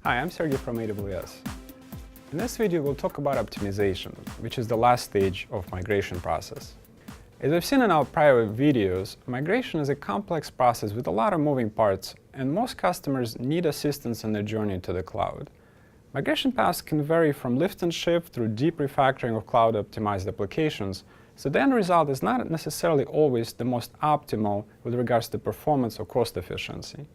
Hi, I'm Sergey from AWS. In this video, we'll talk about optimization, which is the last stage of migration process. As we've seen in our prior videos, migration is a complex process with a lot of moving parts, and most customers need assistance in their journey to the cloud. Migration paths can vary from lift and shift through deep refactoring of cloud-optimized applications, so the end result is not necessarily always the most optimal with regards to performance or cost efficiency.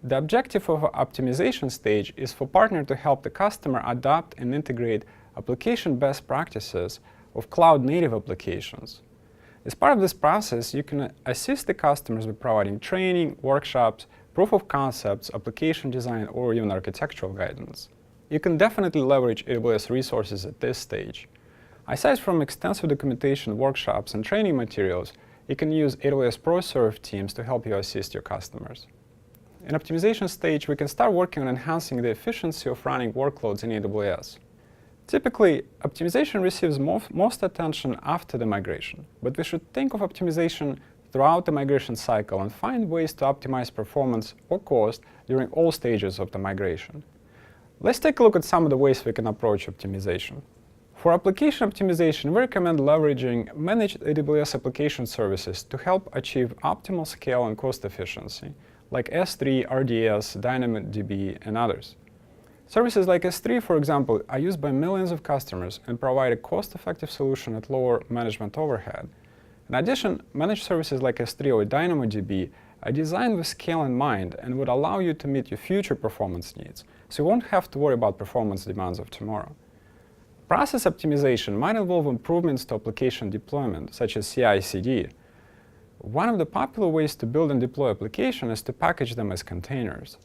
The objective of an optimization stage is for partner to help the customer adopt and integrate application best practices of cloud-native applications. As part of this process, you can assist the customers by providing training, workshops, proof of concepts, application design, or even architectural guidance. You can definitely leverage AWS resources at this stage. Aside from extensive documentation, workshops, and training materials, you can use AWS ProServe teams to help you assist your customers. In optimization stage, we can start working on enhancing the efficiency of running workloads in AWS. Typically, optimization receives most attention after the migration, but we should think of optimization throughout the migration cycle and find ways to optimize performance or cost during all stages of the migration. Let's take a look at some of the ways we can approach optimization. For application optimization, we recommend leveraging managed AWS application services to help achieve optimal scale and cost efficiency, like S3, RDS, DynamoDB, and others. Services like S3, for example, are used by millions of customers and provide a cost-effective solution at lower management overhead. In addition, managed services like S3 or DynamoDB are designed with scale in mind and would allow you to meet your future performance needs, so you won't have to worry about performance demands of tomorrow. Process optimization might involve improvements to application deployment, such as CI/CD. One of the popular ways to build and deploy applications is to package them as containers.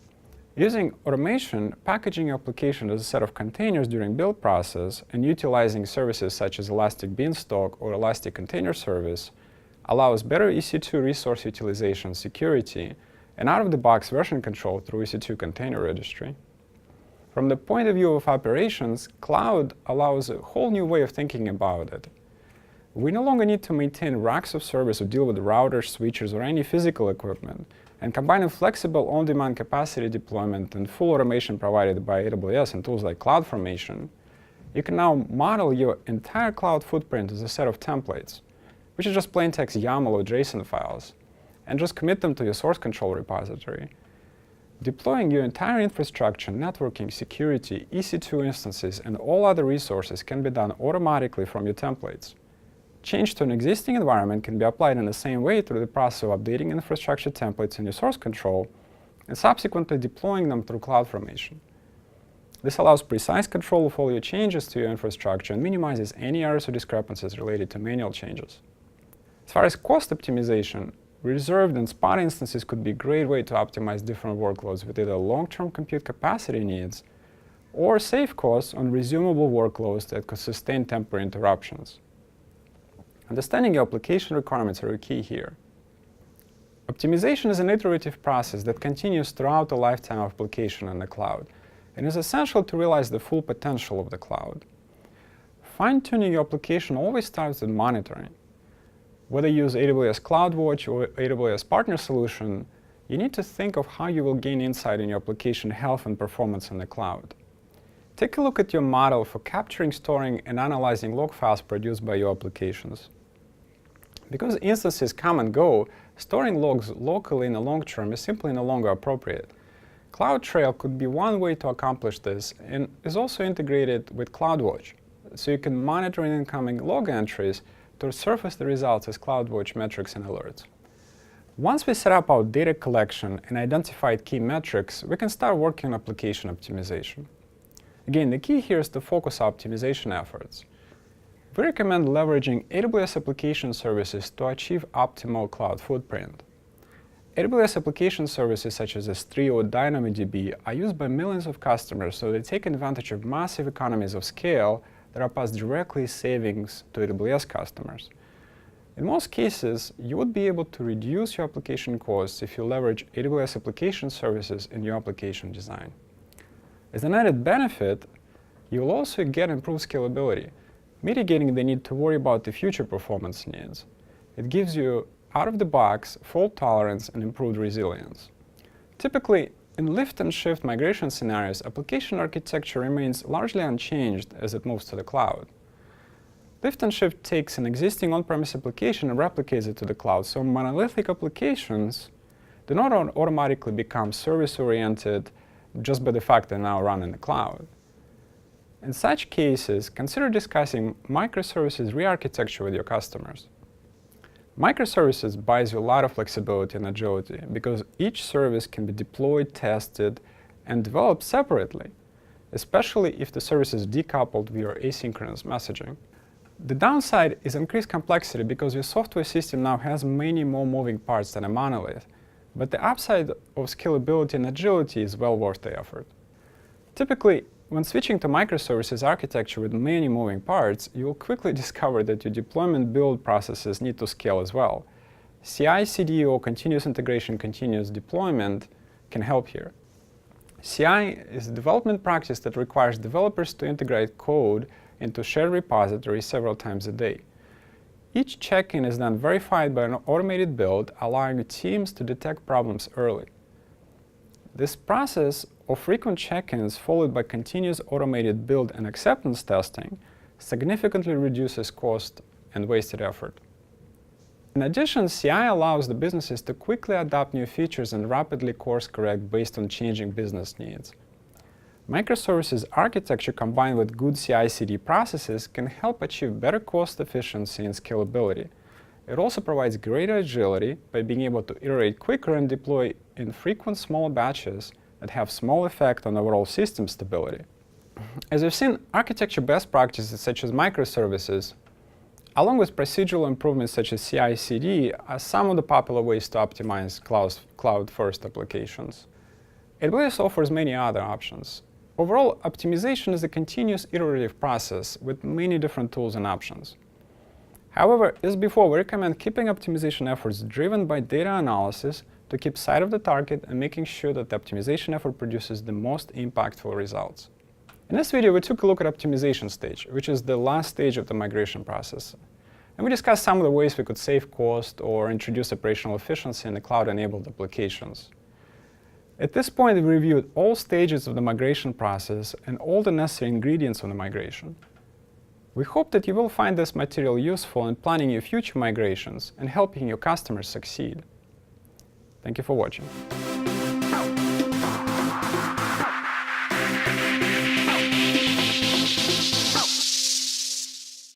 Using automation, packaging your application as a set of containers during build process and utilizing services such as Elastic Beanstalk or Elastic Container Service allows better EC2 resource utilization, security, and out-of-the-box version control through EC2 Container Registry. From the point of view of operations, cloud allows a whole new way of thinking about it. We no longer need to maintain racks of servers or deal with routers, switches, or any physical equipment, and combining flexible on-demand capacity deployment and full automation provided by AWS and tools like CloudFormation, you can now model your entire cloud footprint as a set of templates, which is just plain text YAML or JSON files, and just commit them to your source control repository. Deploying your entire infrastructure, networking, security, EC2 instances, and all other resources can be done automatically from your templates. Change to an existing environment can be applied in the same way through the process of updating infrastructure templates in your source control and subsequently deploying them through CloudFormation. This allows precise control of all your changes to your infrastructure and minimizes any errors or discrepancies related to manual changes. As far as cost optimization, reserved and spot instances could be a great way to optimize different workloads with either long-term compute capacity needs or save costs on resumable workloads that could sustain temporary interruptions. Understanding your application requirements are key here. Optimization is an iterative process that continues throughout the lifetime of application in the cloud and is essential to realize the full potential of the cloud. Fine-tuning your application always starts with monitoring. Whether you use AWS CloudWatch or AWS Partner Solution, you need to think of how you will gain insight in your application health and performance in the cloud. Take a look at your model for capturing, storing, and analyzing log files produced by your applications. Because instances come and go, storing logs locally in the long term is simply no longer appropriate. CloudTrail could be one way to accomplish this and is also integrated with CloudWatch, so you can monitor incoming log entries to surface the results as CloudWatch metrics and alerts. Once we set up our data collection and identified key metrics, we can start working on application optimization. Again, the key here is to focus our optimization efforts. We recommend leveraging AWS application services to achieve optimal cloud footprint. AWS application services such as S3 or DynamoDB are used by millions of customers, so they take advantage of massive economies of scale that are passed directly as savings to AWS customers. In most cases, you would be able to reduce your application costs if you leverage AWS application services in your application design. As an added benefit, you will also get improved scalability, mitigating the need to worry about the future performance needs. It gives you out-of-the-box fault tolerance and improved resilience. Typically, In lift and shift migration scenarios, application architecture remains largely unchanged as it moves to the cloud. Lift and shift takes an existing on-premise application and replicates it to the cloud, so monolithic applications do not automatically become service-oriented just by the fact they now run in the cloud. In such cases, consider discussing microservices re-architecture with your customers. Microservices buys you a lot of flexibility and agility because each service can be deployed, tested, and developed separately, especially if the service is decoupled via asynchronous messaging. The downside is increased complexity because your software system now has many more moving parts than a monolith, but the upside of scalability and agility is well worth the effort. Typically, when switching to microservices architecture with many moving parts, you will quickly discover that your deployment build processes need to scale as well. CI/CD or continuous integration, continuous deployment can help here. CI is a development practice that requires developers to integrate code into shared repositories several times a day. Each check-in is then verified by an automated build, allowing teams to detect problems early. This process of frequent check-ins followed by continuous automated build and acceptance testing significantly reduces cost and wasted effort. In addition, CI allows the businesses to quickly adopt new features and rapidly course-correct based on changing business needs. Microservices architecture combined with good CI/CD processes can help achieve better cost efficiency and scalability. It also provides greater agility by being able to iterate quicker and deploy in frequent small batches that have small effect on overall system stability. As we've seen, architecture best practices such as microservices, along with procedural improvements such as CI/CD, are some of the popular ways to optimize cloud-first applications. AWS offers many other options. Overall, optimization is a continuous iterative process with many different tools and options. However, as before, we recommend keeping optimization efforts driven by data analysis to keep sight of the target and making sure that the optimization effort produces the most impactful results. In this video, we took a look at optimization stage, which is the last stage of the migration process. And we discussed some of the ways we could save cost or introduce operational efficiency in the cloud-enabled applications. At this point, we reviewed all stages of the migration process and all the necessary ingredients of the migration. We hope that you will find this material useful in planning your future migrations and helping your customers succeed. Thank you for watching.